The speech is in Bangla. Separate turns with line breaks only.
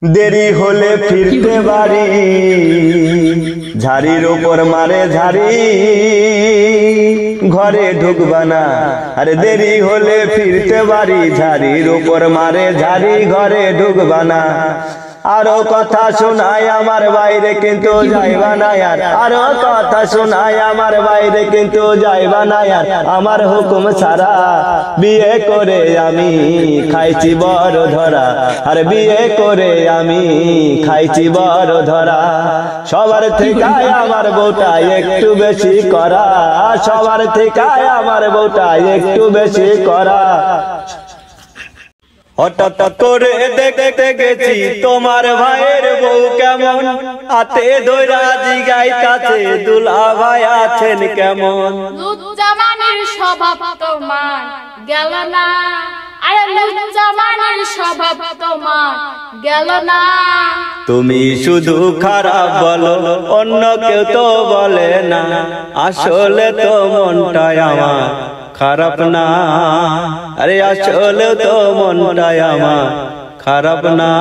দেরি হলে ফিরতে বাড়ি, ঝাড়ির ওপর মারে ঝাড়ি, ঘরে ঢুকবা না। আরে দেরি হলে ফিরতে বাড়ি, ঝাড়ির ওপর মারে ঝাড়ি, ঘরে ঢুকবা না। আরো কথা শোনায় আমার বাইরে কিন্তু যাইবা না আর, আরো কথা শোনায় আমার বাইরে কিন্তু যাইবা না আর। আমার হুকুম ছাড়া বিয়ে করে আমি খাইছি বড় ধরা, আর বিয়ে করে আমি খাইছি বড় ধরা। সবার থেকে আমার বউটা একটু বেশি করা, সবার থেকে আমার বউটা একটু বেশি করা। হঠাৎ করে দেখতে গেছি তোমার ভাইয়ের বউ কেমন, হাতে ধইরা জিগাইতাছে দুলা ভাই আছেন কেমন।
লুচ্চামানের স্বভাব তোমার গেল না, আরে লুচ্চামানের স্বভাব তোমার গেল না।
তুমি শুধু খারাপ বলো, অন্য কেউ তো বলে না, আসলে তো মনটাই আমার খারাপ না। আরে আসলে তো মনটাই আমার খারাপ না।